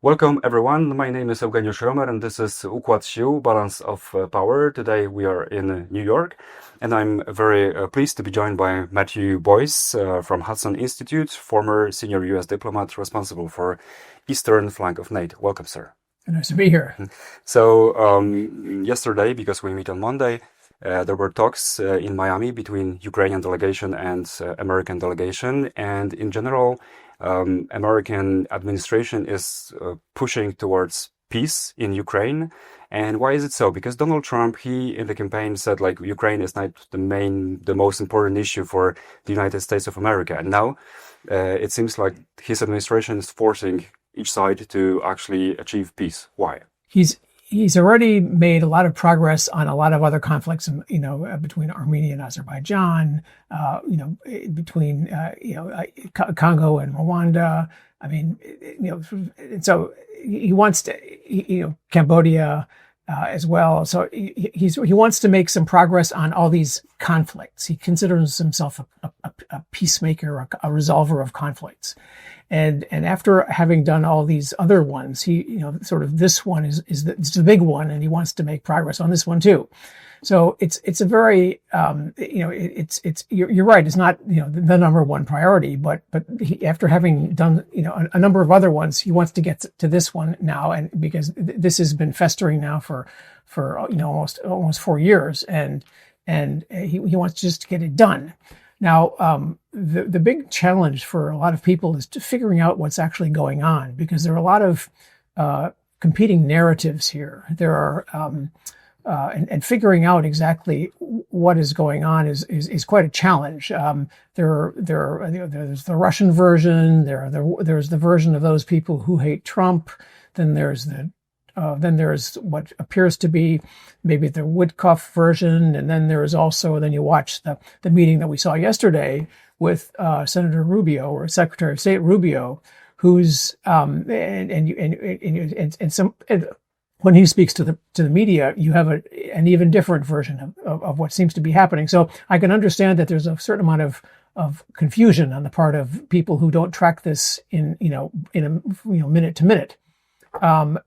Welcome everyone, my name is Eugeniusz Romer and this is Układ Sił, Balance of Power. Today we are in New York and I'm very pleased to be joined by Matthew Boyse from Hudson Institute, former senior US diplomat responsible for Eastern flank of NATO. Welcome, sir. Nice to be here. So yesterday, because we meet on Monday, there were talks in Miami between Ukrainian delegation and American delegation, and in general, American administration is pushing towards peace in Ukraine. And why is it so? Because Donald Trump, he in the campaign said like Ukraine is not the most important issue for the United States of America. And now it seems like his administration is forcing each side to actually achieve peace. Why? He's already made a lot of progress on a lot of other conflicts, between Armenia and Azerbaijan, between Congo and Rwanda. I mean, so he wants to, Cambodia as well. So he wants to make some progress on all these conflicts. He considers himself a peacemaker, a resolver of conflicts. And after having done all these other ones, this one is the big one, and he wants to make progress on this one too. So it's a very, you're right. It's not, the number one priority, but after having done, a number of other ones, he wants to get to this one now. And because this has been festering now for almost 4 years, and he wants just to get it done. Now, the big challenge for a lot of people is to figuring out what's actually going on, because there are a lot of competing narratives here. There are, and figuring out exactly what is going on is quite a challenge. There's the Russian version. There's the version of those people who hate Trump. Then there's what appears to be maybe the Witkoff version, and then then you watch the meeting that we saw yesterday with Senator Rubio, or Secretary of State Rubio, who's when he speaks to the media, you have an even different version of what seems to be happening. So I can understand that there's a certain amount of confusion on the part of people who don't track this in minute to minute. I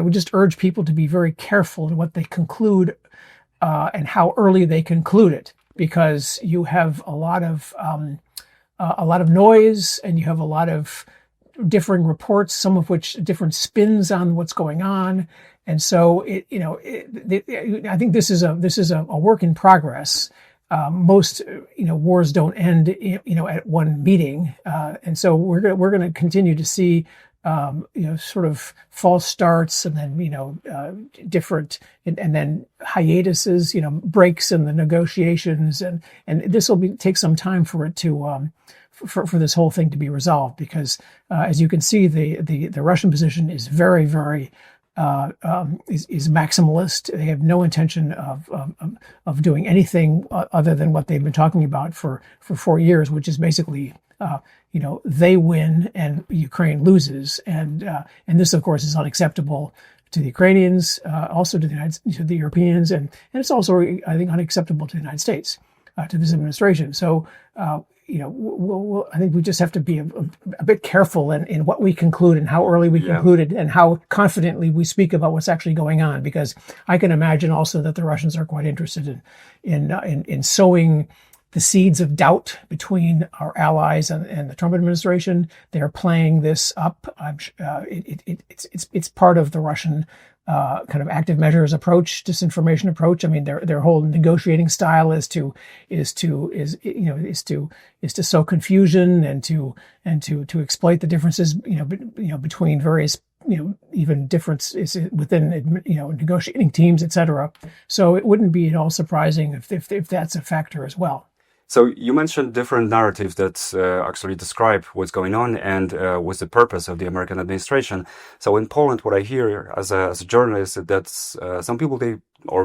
would just urge people to be very careful in what they conclude and how early they conclude it, because you have a lot of noise, and you have a lot of differing reports, some of which different spins on what's going on, and so I think this is a work in progress. Most wars don't end at one meeting, and so we're going to continue to see sort of false starts, and then, different, and then hiatuses, breaks in the negotiations. And this will take some time for it to, for this whole thing to be resolved, because, as you can see, the Russian position is very, very, is maximalist. They have no intention of doing anything other than what they've been talking about for 4 years, which is basically, they win and Ukraine loses, and this, of course, is unacceptable to the Ukrainians, also to the Europeans, and it's also, I think, unacceptable to the United States, to this administration. So, I think we just have to be a bit careful in what we conclude and how early we conclude it, and how confidently we speak about what's actually going on. Because I can imagine also that the Russians are quite interested in sowing the seeds of doubt between our allies and the Trump administration. They are playing this up. It's part of the Russian kind of active measures approach, disinformation approach. I mean, their whole negotiating style is to sow confusion and to exploit the differences between various even differences within negotiating teams, etc. So it wouldn't be at all surprising if that's a factor as well. So you mentioned different narratives that actually describe what's going on and what's the purpose of the American administration. So in Poland, what I hear as a journalist is that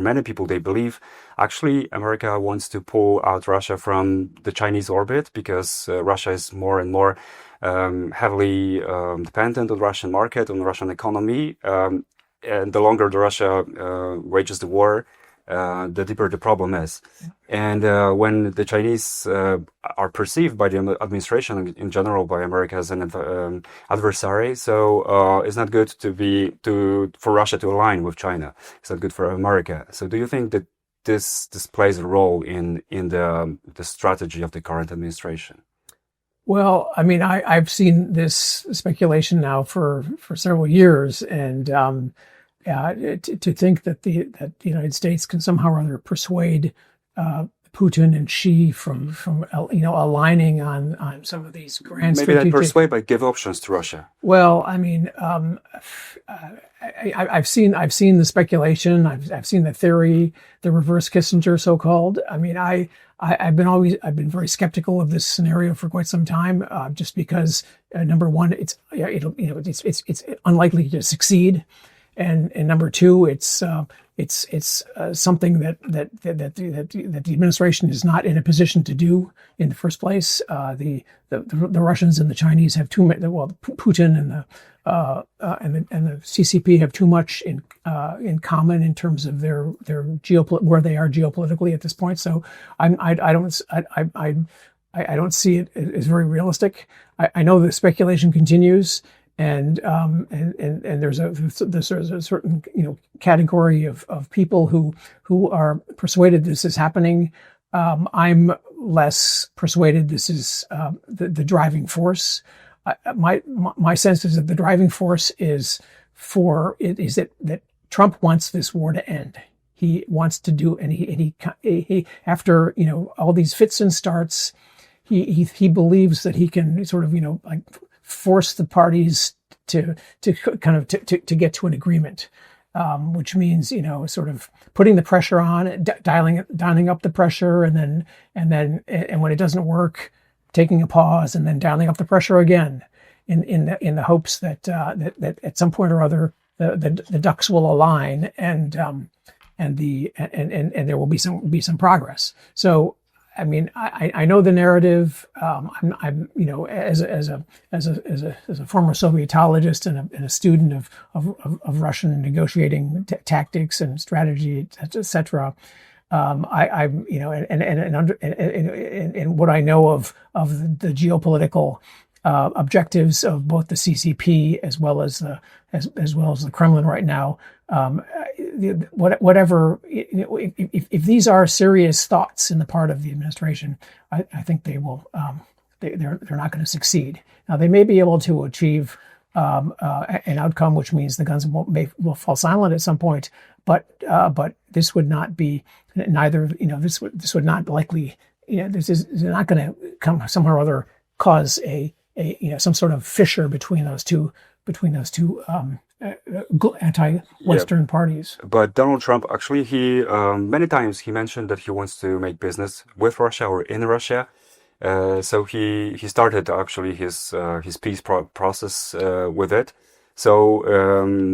many people, they believe actually America wants to pull out Russia from the Chinese orbit, because Russia is more and more heavily dependent on the Russian market, on the Russian economy. And the longer Russia wages the war, the deeper the problem is. And when the Chinese are perceived by the administration in general, by America as an adversary, so it's not good for Russia to align with China. It's not good for America. So do you think that this plays a role in the strategy of the current administration? Well, I mean, I've seen this speculation now for several years, and to think that the United States can somehow or other persuade Putin and Xi from aligning on some of these grand maybe not persuade, but give options to Russia. Well, I mean, I've seen the speculation. I've seen the theory, the reverse Kissinger, so-called. I mean, I've been very skeptical of this scenario for quite some time, just because number one, it's unlikely to succeed, and number two, it's something that the administration is not in a position to do in the first place. The Russians and the Chinese have too much. Well, Putin and the CCP have too much in common in terms of their where they are geopolitically at this point. So I don't see it as very realistic. I know the speculation continues. And there's a certain category of people who are persuaded this is happening. I'm less persuaded this is the driving force. My sense is that the driving force is that Trump wants this war to end. He wants to do, and he after all these fits and starts, he believes that he can sort of force the parties to get to an agreement, which means sort of putting the pressure on, dialing up the pressure, and when it doesn't work, taking a pause, and then dialing up the pressure again, in the hopes that at some point or other the ducks will align and there will be some progress. So. I mean, I know the narrative. I'm as a former Sovietologist and a student of Russian negotiating tactics and strategy, etc. I'm and what I know of the geopolitical objectives of both the CCP as well as the Kremlin right now. Whatever, if these are serious thoughts in the part of the administration, I think they will. They're not going to succeed. Now they may be able to achieve an outcome, which means the guns will fall silent at some point. But this would not be neither. This would not likely. This is not going to come somehow or other cause a some sort of fissure between those two anti-Western parties. But Donald Trump, actually, he many times he mentioned that he wants to make business with Russia or in Russia. So he started actually his peace process with it. So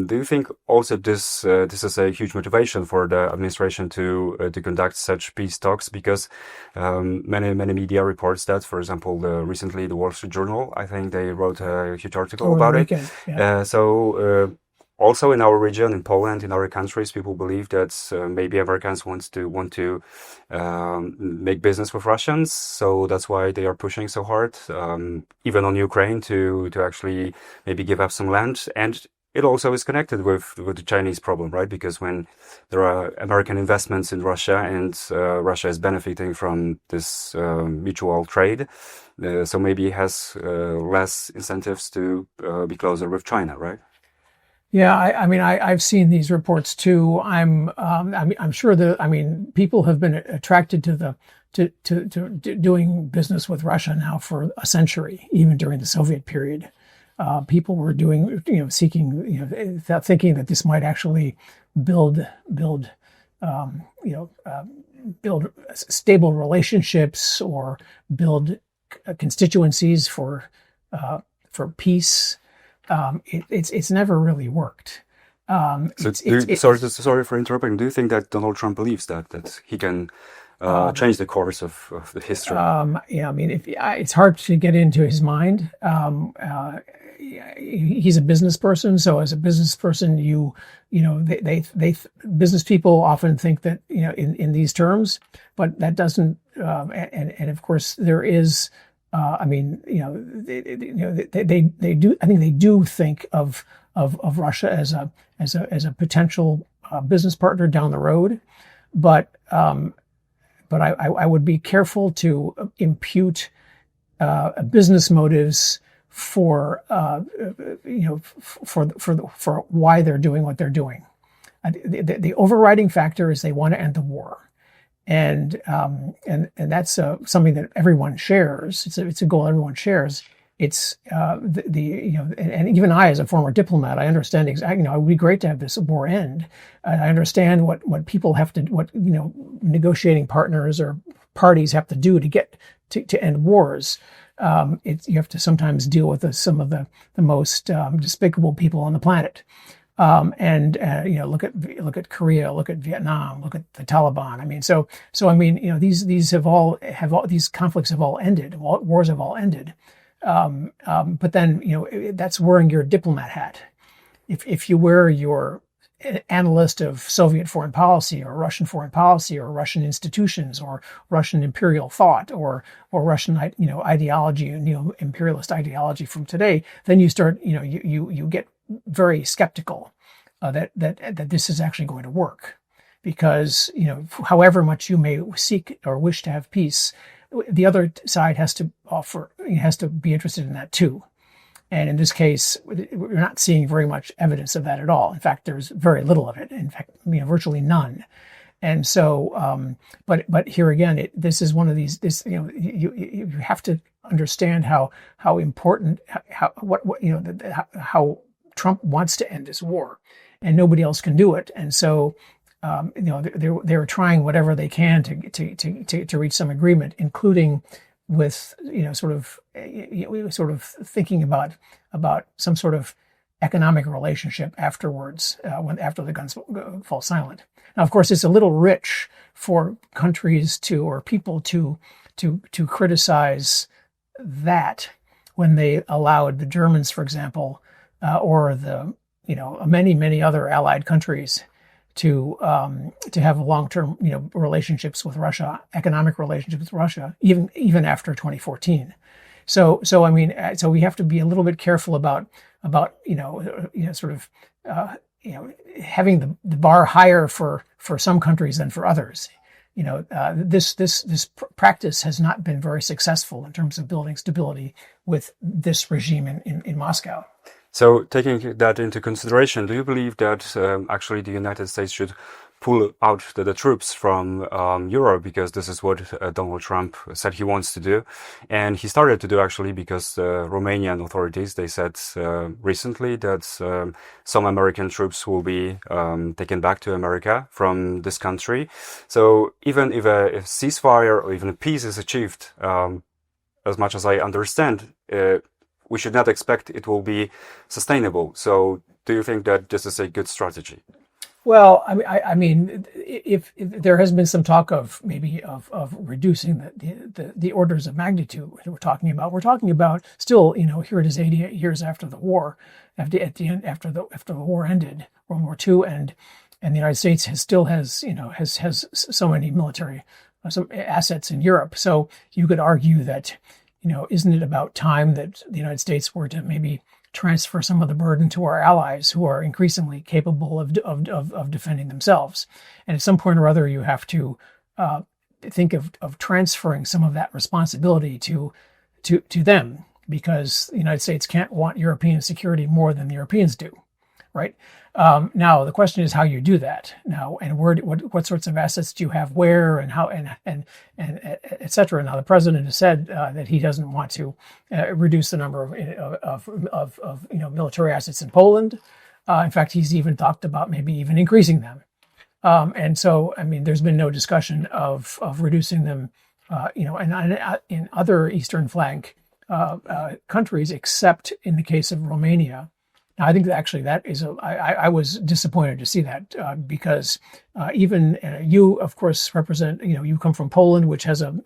do you think also this is a huge motivation for the administration to conduct such peace talks? Because many media reports that, for example, recently the Wall Street Journal, I think they wrote a huge article about it. Yeah. Also in our region, in Poland, in other countries, people believe that maybe Americans want to make business with Russians, so that's why they are pushing so hard, even on Ukraine, to actually maybe give up some land. And it also is connected with the Chinese problem, right? Because when there are American investments in Russia and Russia is benefiting from this mutual trade, so maybe it has less incentives to be closer with China, right? Yeah, I mean, I've seen these reports too. I'm sure that people have been attracted to doing business with Russia now for a century, even during the Soviet period. People were seeking, thinking that this might actually build stable relationships or build constituencies for peace. It's never really worked. Sorry for interrupting. Do you think that Donald Trump believes that he can change the course of the history? Yeah, I mean, it's hard to get into his mind. He's a business person, so as a business person, they business people often think that in these terms, but that doesn't. And of course, there is. I mean, they do. I think they do think of Russia as a potential business partner down the road, but I would be careful to impute business motives for why they're doing what they're doing. The overriding factor is they want to end the war. And that's something that everyone shares. It's a goal everyone shares. It's and even I, as a former diplomat, I understand exactly. It would be great to have this war end. I understand what people have to, negotiating partners or parties have to do to get to end wars. You have to sometimes deal with some of the most despicable people on the planet. Look at Korea, look at Vietnam, look at the Taliban. I mean, these conflicts have all ended, wars have all ended. But then, that's wearing your diplomat hat. If you wear your analyst of Soviet foreign policy or Russian institutions or Russian imperial thought or Russian, ideology, imperialist ideology from today, then you start, you get very skeptical that this is actually going to work, because however much you may seek or wish to have peace, the other side has to be interested in that too. And in this case, we're not seeing very much evidence of that at all. In fact, there's very little of it. In fact, virtually none. And so, but here again, this is one of these. You have to understand how important how Trump wants to end this war, and nobody else can do it. And so, they're trying whatever they can to reach some agreement, including with sort of thinking about some sort of economic relationship afterwards, after the guns fall silent. Now, of course, it's a little rich for countries or people to criticize that when they allowed the Germans, for example, or the many other allied countries to have long-term relationships with Russia, economic relationships with Russia, even after 2014. So we have to be a little bit careful about having the bar higher for some countries than for others. This practice has not been very successful in terms of building stability with this regime in Moscow. So, taking that into consideration, do you believe that actually the United States should pull out the troops from Europe, because this is what Donald Trump said he wants to do, and he started to do actually because Romanian authorities, they said recently that some American troops will be taken back to America from this country. So even if a ceasefire or even a peace is achieved, as much as I understand, we should not expect it will be sustainable. So do you think that this is a good strategy? Well, I mean, if there has been some talk of maybe of reducing the orders of magnitude that we're talking about still, here it is 88 years after the war, after the war ended, World War II, and the United States still has so many military some assets in Europe. So you could argue that, isn't it about time that the United States were to maybe transfer some of the burden to our allies, who are increasingly capable of defending themselves? And at some point or other, you have to think of transferring some of that responsibility to them, because the United States can't want European security more than the Europeans do, right? Now the question is how you do that now, and what sorts of assets do you have where, and how, and et cetera. Now the president has said that he doesn't want to reduce the number of military assets in Poland. In fact, he's even talked about maybe even increasing them. And so, I mean, there's been no discussion of reducing them, in other Eastern flank countries, except in the case of Romania, Now, I think that actually that is I was disappointed to see that because even you, of course, represent, you come from Poland, which has an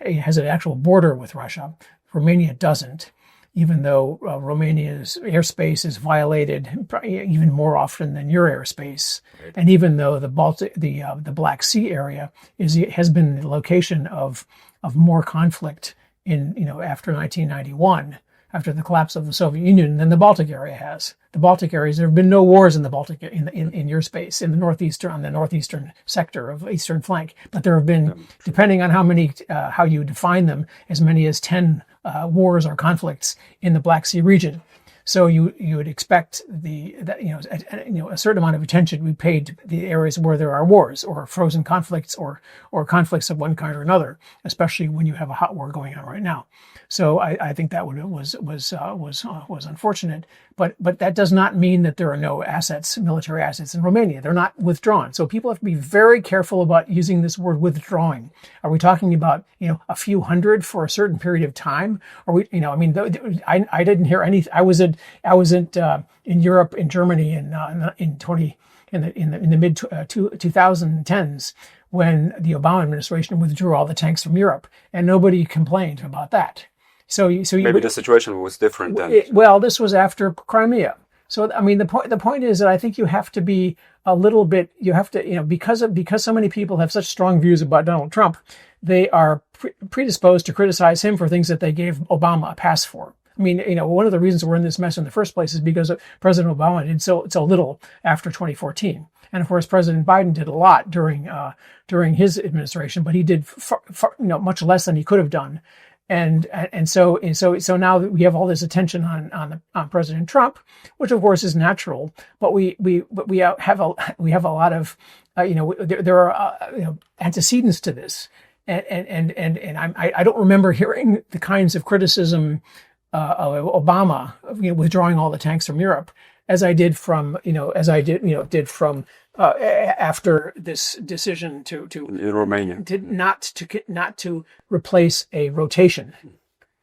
actual border with Russia. Romania doesn't, even though Romania's airspace is violated even more often than your airspace, right. And even though the Baltic, the Black Sea area has been the location of more conflict in after 1991. After the collapse of the Soviet Union than the Baltic area has. The Baltic areas, there have been no wars in the Baltic, in your space, on the northeastern sector of eastern flank. But there have been, depending on how you define them, as many as 10 wars or conflicts in the Black Sea region. So you would expect a certain amount of attention to be paid to the areas where there are wars or frozen conflicts or conflicts of one kind or another, especially when you have a hot war going on right now. So I think that was unfortunate, but that does not mean that there are no military assets in Romania. They're not withdrawn. So people have to be very careful about using this word withdrawing. Are we talking about a few hundred for a certain period of time? Or I didn't hear any. I was in Europe, in Germany in the mid 2010s when the Obama administration withdrew all the tanks from Europe, and nobody complained about that. So maybe the situation was different then. This was after Crimea. So the point is that I think you have to be a little bit. You have to because so many people have such strong views about Donald Trump, they are predisposed to criticize him for things that they gave Obama a pass for. One of the reasons we're in this mess in the first place is because President Obama did so little after 2014. And of course, President Biden did a lot during his administration, but he did much less than he could have done. And so now that we have all this attention on President Trump, which of course is natural, but we have a lot of there are antecedents to this, and I don't remember hearing the kinds of criticism of Obama withdrawing all the tanks from Europe as I did from after this decision to in Romania not to replace a rotation,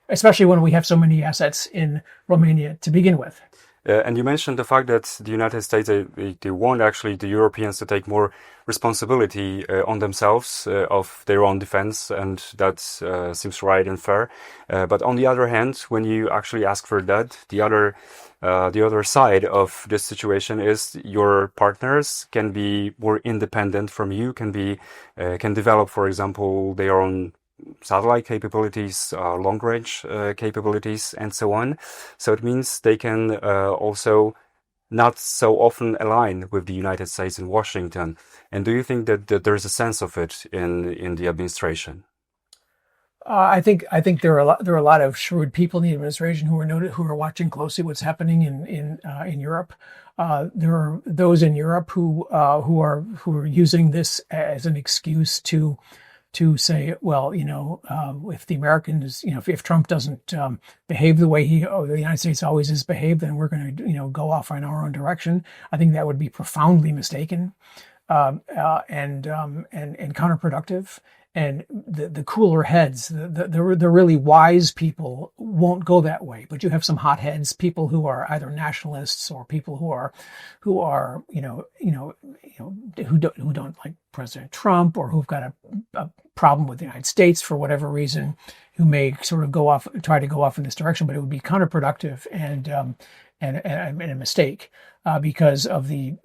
especially when we have so many assets in Romania to begin with. And you mentioned the fact that the United States, they want actually the Europeans to take more responsibility on themselves of their own defense, and that seems right and fair. But on the other hand, when you actually ask for that, the other side of this situation is your partners can be more independent from you, can develop, for example, their own satellite capabilities, long-range capabilities, and so on. So it means they can also not so often align with the United States and Washington. And do you think that there's a sense of it in the administration? I think there are a lot of shrewd people in the administration who are watching closely what's happening in Europe. There are those in Europe who are using this as an excuse to say, well, if the Americans, if Trump doesn't behave the way the United States always has behaved, then we're going to, go off in our own direction. I think that would be profoundly mistaken and counterproductive. And the cooler heads, the really wise people won't go that way. But you have some hotheads, people who are either nationalists or people who don't like President Trump, or who've got a problem with the United States for whatever reason, who may sort of try to go off in this direction. But it would be counterproductive and a mistake because of the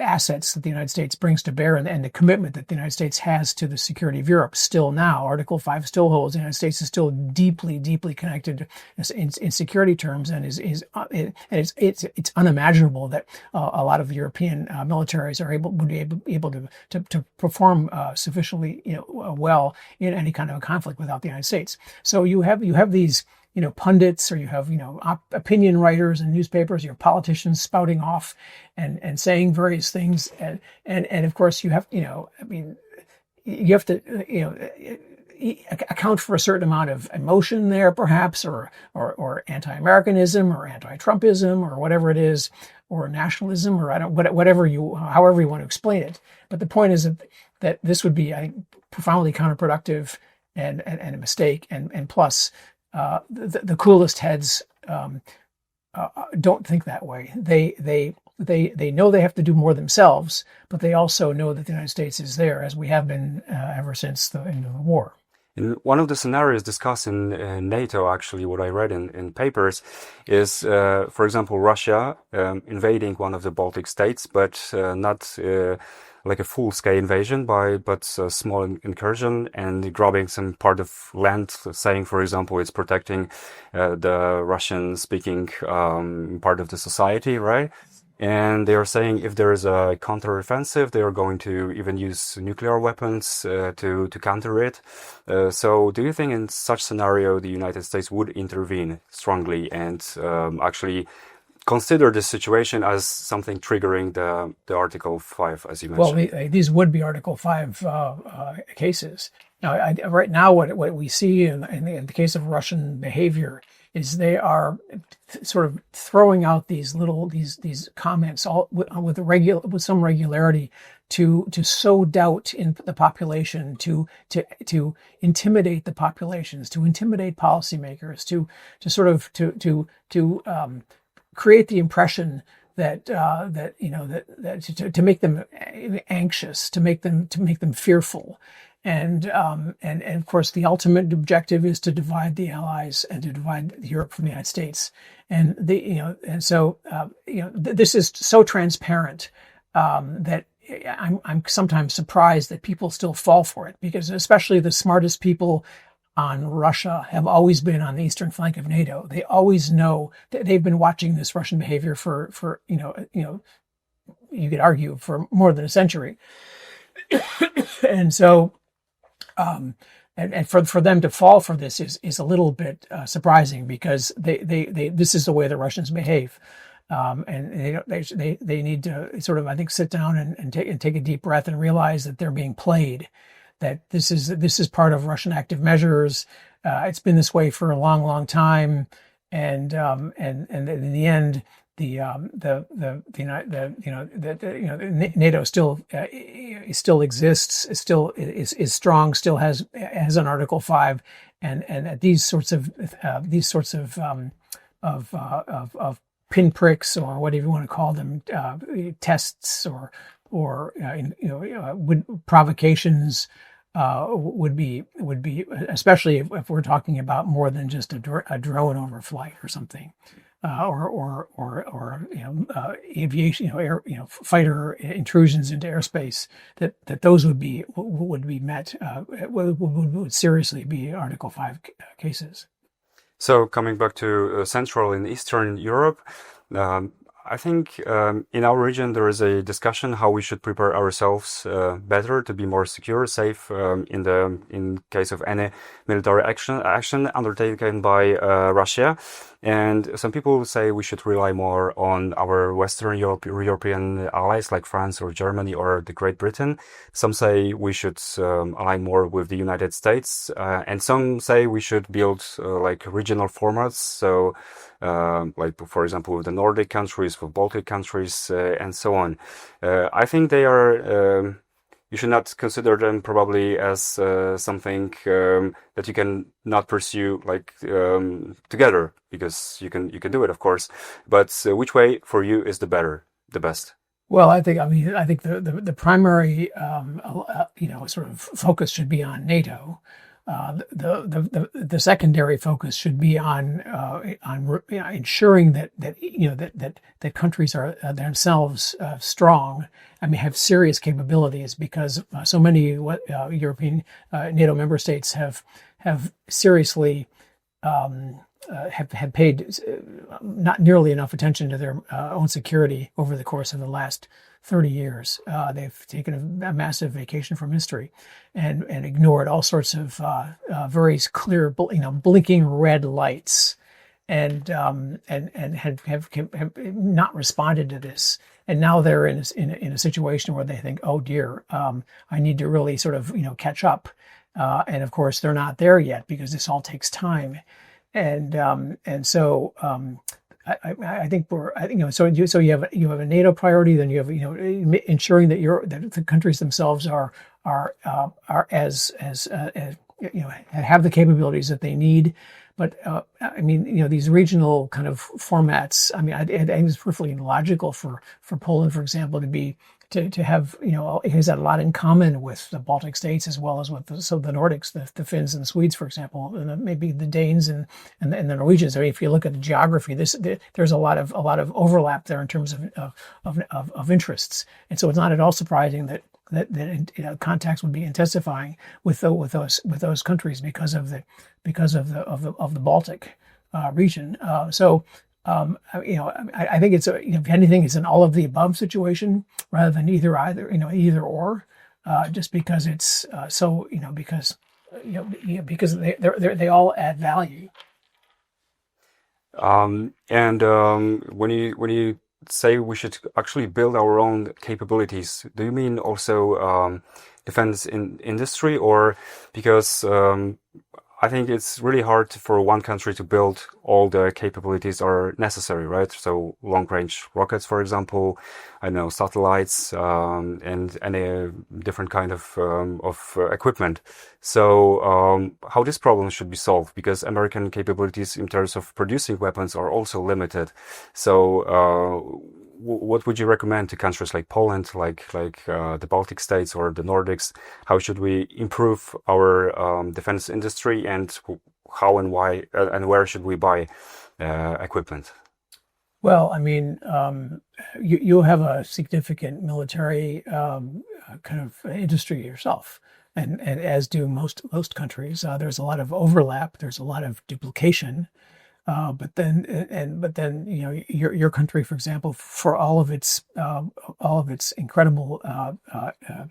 assets that the United States brings to bear and the commitment that the United States has to the security of Europe. Still now, Article 5 still holds. The United States is still deeply, deeply connected in security terms, and it's unimaginable that a lot of European militaries would be able to perform sufficiently well in any kind of a conflict without the United States. So you have these pundits, or you have, opinion writers and newspapers, you have politicians spouting off and saying various things. And of course you have, you have to, account for a certain amount of emotion there, perhaps, or anti-Americanism or anti-Trumpism or whatever it is, or nationalism, or however you want to explain it. But the point is that this would be, I think, profoundly counterproductive and a mistake. And plus, the coolest heads don't think that way. They know they have to do more themselves, but they also know that the United States is there, as we have been ever since the end of the war. In one of the scenarios discussed in NATO, actually, what I read in papers is, for example, Russia invading one of the Baltic states, but not like a full-scale invasion, but a small incursion and grabbing some part of land, saying, for example, it's protecting the Russian-speaking part of the society, right? And they are saying if there is a counteroffensive, they are going to even use nuclear weapons to counter it. So do you think in such scenario the United States would intervene strongly and actually consider this situation as something triggering the Article 5, as you mentioned? Well, these would be Article 5 cases. Now, right now, what we see in the case of Russian behavior is they are sort of throwing out these comments all with some regularity to sow doubt in the population, to intimidate the populations, to intimidate policymakers, to create the impression that to make them anxious, to make them fearful. And of course, the ultimate objective is to divide the Allies and to divide Europe from the United States. And this is so transparent that I'm sometimes surprised that people still fall for it, because especially the smartest people on Russia have always been on the eastern flank of NATO. They always know that they've been watching this Russian behavior for you could argue for more than a century. And so, and for them to fall for this is a little bit surprising, because they this is the way the Russians behave, and they need to sort of, I think, sit down and take a deep breath and realize that they're being played, that this is part of Russian active measures. It's been this way for a long time, and in the end, NATO still exists, is strong, still has an Article 5, and these sorts of pinpricks, or whatever you want to call them, tests or provocations would be, especially if we're talking about more than just a drone overflight or something. Or aviation, fighter intrusions into airspace, that those would be met, would seriously be Article 5 cases. So coming back to Central and Eastern Europe, I think in our region there is a discussion how we should prepare ourselves better to be more secure, safe in case of any military action undertaken by Russia. And some people say we should rely more on our Western European allies like France or Germany or the Great Britain. Some say we should align more with the United States, and some say we should build like regional formats. So like, for example, with the Nordic countries, with Baltic countries, and so on. I think they are, you should not consider them probably as something that you can not pursue like together, because you can do it, of course. But which way for you is the best? Well, I think the primary sort of focus should be on NATO. The secondary focus should be on ensuring that countries are themselves strong. I mean, have serious capabilities, because so many European NATO member states have seriously have paid not nearly enough attention to their own security over the course of the last 30 years. They've taken a massive vacation from history and ignored all sorts of very clear, blinking red lights, and have not responded to this. And now they're in a situation where they think, oh dear, I need to really sort of catch up. And of course, they're not there yet, because this all takes time. And so I think so you have a NATO priority, then you have ensuring that the countries themselves are as have the capabilities that they need, I mean, these regional kind of formats. I mean, I think it's perfectly logical for Poland, for example, to have, it has a lot in common with the Baltic states as well as with the Nordics, the Finns and the Swedes, for example, and maybe the Danes and the Norwegians. I mean, if you look at the geography, there's a lot of overlap there in terms of interests, and so it's not at all surprising that contacts would be intensifying with those countries because of the Baltic region. I think it's if anything, it's an all of the above situation rather than either or, just because it's because they all add value. When you say we should actually build our own capabilities, do you mean also defense industry, or because I think it's really hard for one country to build all the capabilities are necessary, right? So long-range rockets, for example, I know satellites, and any different kind of equipment. So how this problem should be solved? Because American capabilities in terms of producing weapons are also limited. So what would you recommend to countries like Poland, like the Baltic states or the Nordics? How should we improve our defense industry, and how and why and where should we buy equipment? Well, I mean, you have a significant military kind of industry yourself, and as do most countries. There's a lot of overlap. There's a lot of duplication. But then your country, for example, for all of its incredible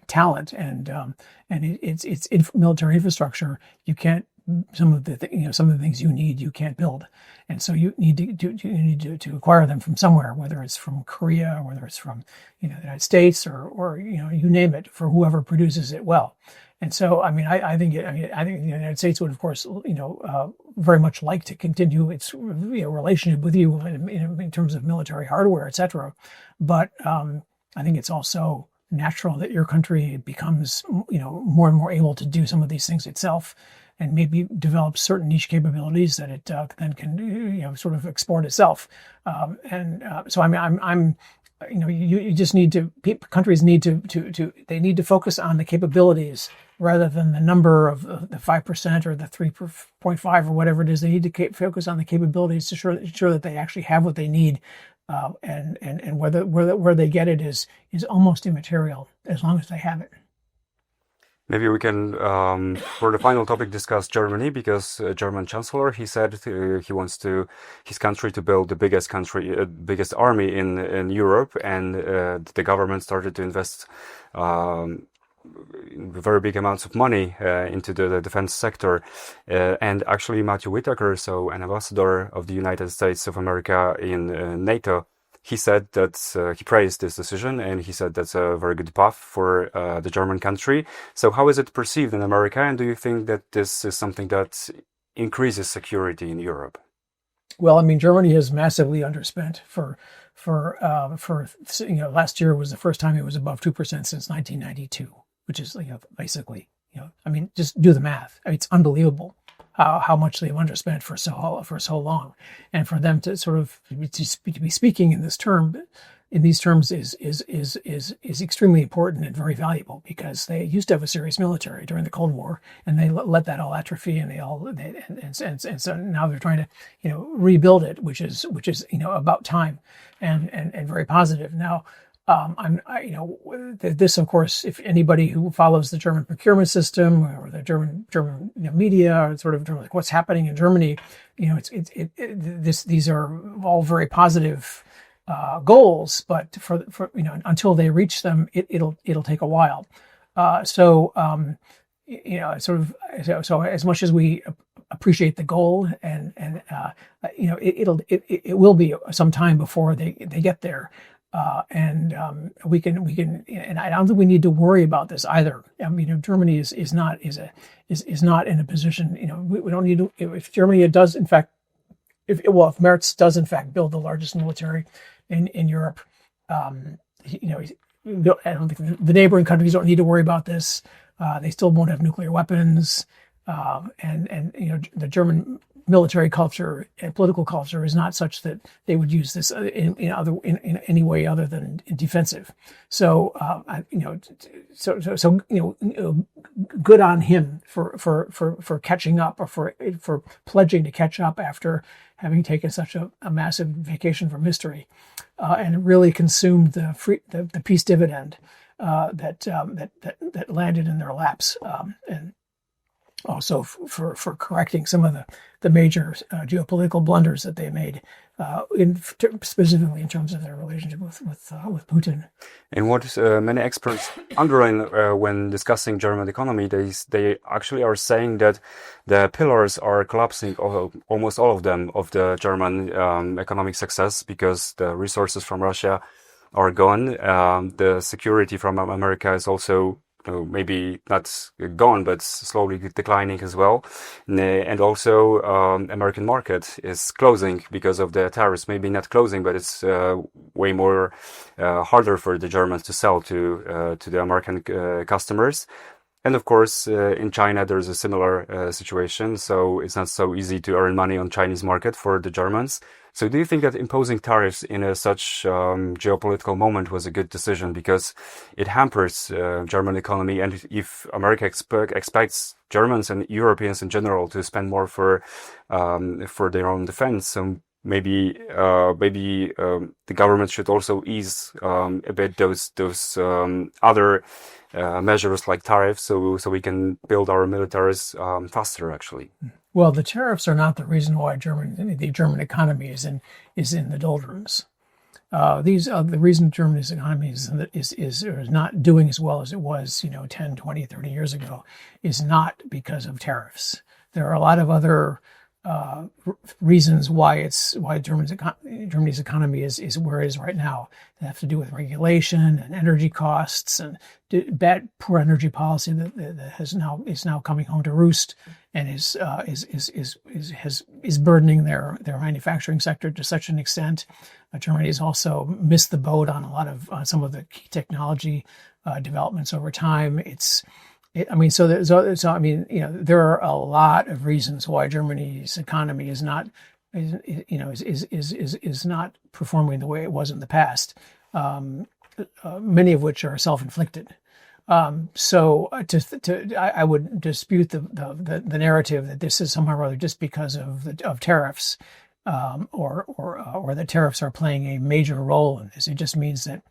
talent and its military infrastructure, you can't some of the things you can't build, and so you need to acquire them from somewhere, whether it's from Korea, or whether it's from the United States, or you name it, for whoever produces it well. And so, I mean, I think the United States would, of course, very much like to continue its relationship with you in terms of military hardware, etc. But I think it's also natural that your country becomes, more and more able to do some of these things itself, and maybe develop certain niche capabilities that it then can, sort of export itself. So, I mean, you just need to. Countries need to focus on the capabilities rather than the number of the 5% or the 3.5 or whatever it is. They need to focus on the capabilities to ensure that they actually have what they need, and where they get it is almost immaterial as long as they have it. Maybe we can, for the final topic, discuss Germany, because German Chancellor, he said he wants his country to build the biggest army in Europe, and the government started to invest very big amounts of money into the defense sector. And actually, Matthew Whitaker, so an ambassador of the United States of America in NATO, he said that he praised this decision, and he said that's a very good path for the German country. So how is it perceived in America, and do you think that this is something that increases security in Europe? Well, I mean, Germany has massively underspent last year was the first time it was above 2% since 1992, which is basically, I mean, just do the math. I mean, it's unbelievable how much they've underspent for so long, and for them to sort of to be speaking in these terms is extremely important and very valuable, because they used to have a serious military during the Cold War, and they let that all atrophy, and so now they're trying to rebuild it, which is about time, and very positive. Now, this, of course, if anybody who follows the German procurement system or the German media, or sort of like what's happening in Germany, these are all very positive goals, but for until they reach them, it'll take a while. So as much as we appreciate the goal, and it will be some time before they get there. We can, and I don't think we need to worry about this either. I mean, Germany is not in a position. We don't need to. If Germany does, in fact, if Merz does in fact build the largest military in Europe, I don't think the neighboring countries don't need to worry about this. They still won't have nuclear weapons. and the German military culture and political culture is not such that they would use this in any way other than defensive. So good on him for catching up, or for pledging to catch up after having taken such a massive vacation from history, and really consumed the peace dividend that landed in their laps, and also for correcting some of the major geopolitical blunders that they made, specifically in terms of their relationship with Putin. And what many experts underline when discussing German economy, they actually are saying that the pillars are collapsing, almost all of them, of the German economic success, because the resources from Russia are gone. The security from America is also maybe not gone, but slowly declining as well. And also, American market is closing because of the tariffs. Maybe not closing, but it's way more harder for the Germans to sell to the American customers. And of course, in China, there's a similar situation. So it's not so easy to earn money on Chinese market for the Germans. So do you think that imposing tariffs in such geopolitical moment was a good decision, because it hampers German economy? And if America expects Germans and Europeans in general to spend more for their own defense, so maybe the government should also ease a bit those other measures like tariffs, so we can build our militaries faster, actually. Well, the tariffs are not the reason why the German economy is in the doldrums. The reason Germany's economy is not doing as well as it was, 10, 20, 30 years ago, is not because of tariffs. There are a lot of other reasons why Germany's economy is where it is right now. They have to do with regulation and energy costs and poor energy policy that is now coming home to roost, and is burdening their manufacturing sector to such an extent. Germany has also missed the boat on some of the key technology developments over time. There are a lot of reasons why Germany's economy is not performing the way it was in the past. Many of which are self-inflicted. I would dispute the narrative that this is somehow or other just because of tariffs, or that tariffs are playing a major role in this. It just means that.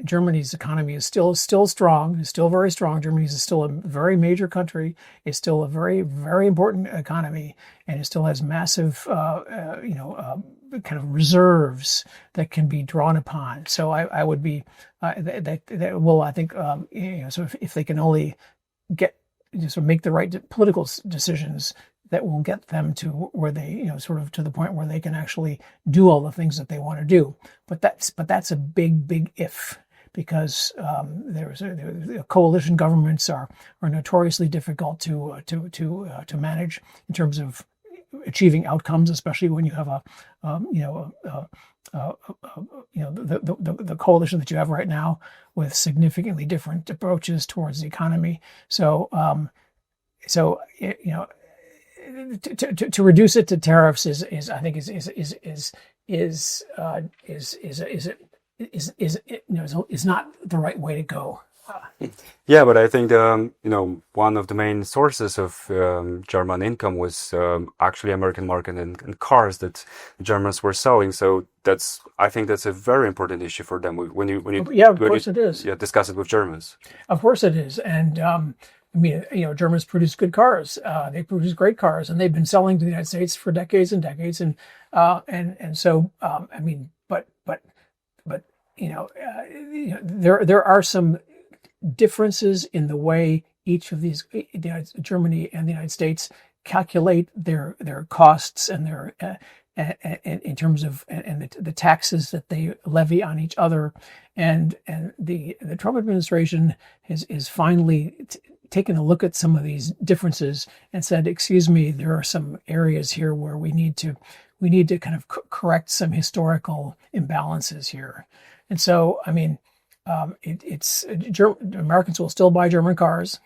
Germany's economy is still strong, is still very strong. Germany is still a very major country. It's still a very, very important economy, and it still has massive, kind of reserves that can be drawn upon. So I would be so if they can only make the right political decisions, that will get them to where they, to the point where they can actually do all the things that they want to do. But that's a big, big if, because coalition governments are notoriously difficult to manage in terms of achieving outcomes, especially when you have the coalition that you have right now with significantly different approaches towards the economy. To reduce it to tariffs is not the right way to go. Yeah, but I think one of the main sources of German income was actually American market and cars that Germans were selling. So I think that's a very important issue for them when you of course it is. Yeah, discuss it with Germans. Of course it is, and Germans produce good cars. They produce great cars, and they've been selling to the United States for decades and decades. There are some differences in the way each of these, Germany and the United States, calculate their costs and their in terms of the taxes that they levy on each other, and the Trump administration is finally taken a look at some of these differences and said, excuse me, there are some areas here where we need to kind of correct some historical imbalances here. And so, Americans will still buy German cars.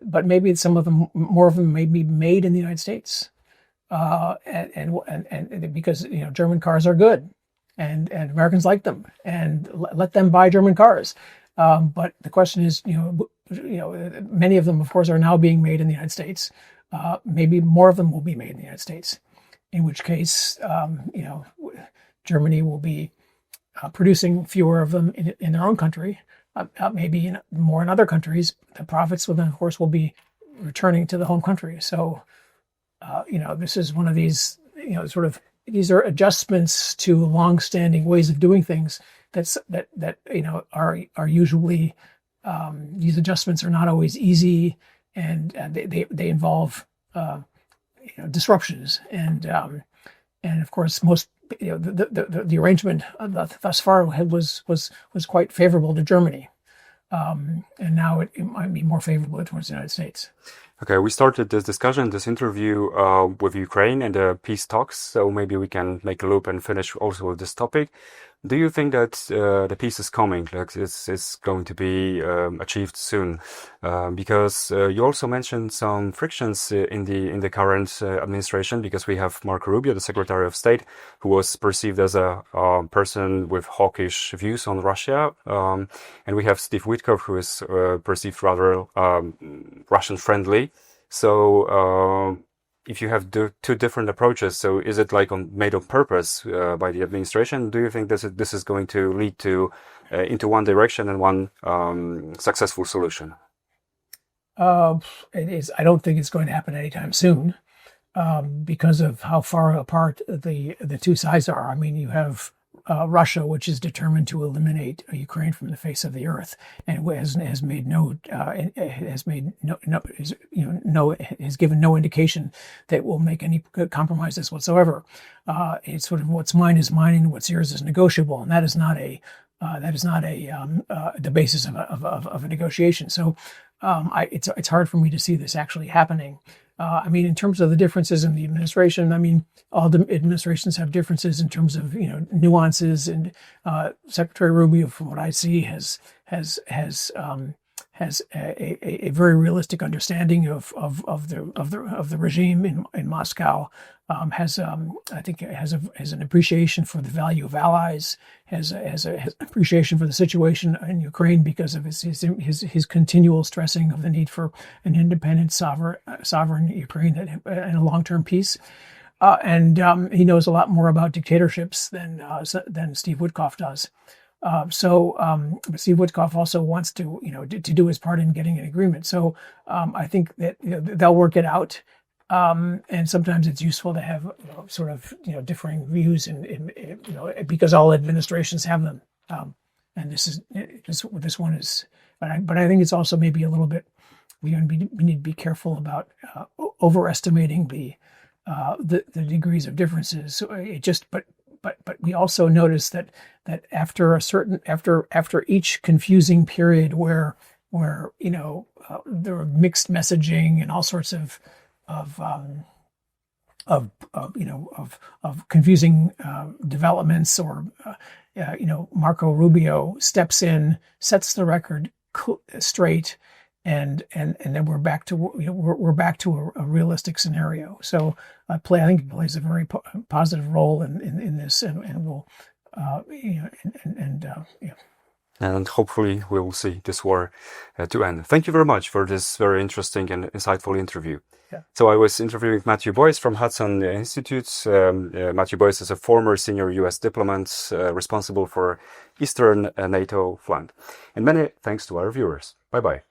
but maybe some of them, more of them, may be made in the United States, and because German cars are good, and Americans like them, and let them buy German cars. But the question is, many of them, of course, are now being made in the United States. Maybe more of them will be made in the United States, in which case, Germany will be producing fewer of them in their own country, maybe more in other countries. The profits, will then, of course, will be returning to the home country. So, this is one of these, these are adjustments to long-standing ways of doing things. Are usually, these adjustments are not always easy, and they involve disruptions, and of course most the arrangement thus far was quite favorable to Germany, and now it might be more favorable towards the United States. Okay, we started this discussion, this interview with Ukraine and the peace talks, so maybe we can make a loop and finish also with this topic. Do you think that the peace is coming, like it's going to be achieved soon? Because you also mentioned some frictions in the current administration, because we have Marco Rubio, the Secretary of State, who was perceived as a person with hawkish views on Russia, and we have Steve Witkoff, who is perceived rather Russian-friendly. So if you have two different approaches, so is it made on purpose by the administration? Do you think this is going to lead to into one direction and one successful solution? It is. I don't think it's going to happen anytime soon, because of how far apart the two sides are. I mean, you have Russia, which is determined to eliminate Ukraine from the face of the earth, and has given no indication that will make any compromises whatsoever. It's sort of what's mine is mine, and what's yours is negotiable, and that is not the basis of a negotiation. So it's hard for me to see this actually happening. I mean, in terms of the differences in the administration, I mean, all the administrations have differences in terms of nuances, and Secretary Rubio, from what I see, has a very realistic understanding of the regime in Moscow. Has an appreciation for the value of allies, has an appreciation for the situation in Ukraine because of his continual stressing of the need for an independent, sovereign Ukraine and a long-term peace. And he knows a lot more about dictatorships than Steve Witkoff does. But Steve Witkoff also wants to do his part in getting an agreement. So I think that they'll work it out. And sometimes it's useful to have differing views, because all administrations have them. And this one is, but I think it's also maybe a little bit. We need to be careful about overestimating the degrees of differences. So but we also notice that after each confusing period where there were mixed messaging and all sorts of confusing developments, or Marco Rubio steps in, sets the record straight, and then we're back to a realistic scenario. So I think it plays a very positive role in this, and will And hopefully we will see this war to end. Thank you very much for this very interesting and insightful interview. Yeah. So I was interviewing Matthew Boyse from Hudson Institute. Matthew Boyse is a former senior U.S. diplomat responsible for Eastern NATO flank. And many thanks to our viewers. Bye-bye.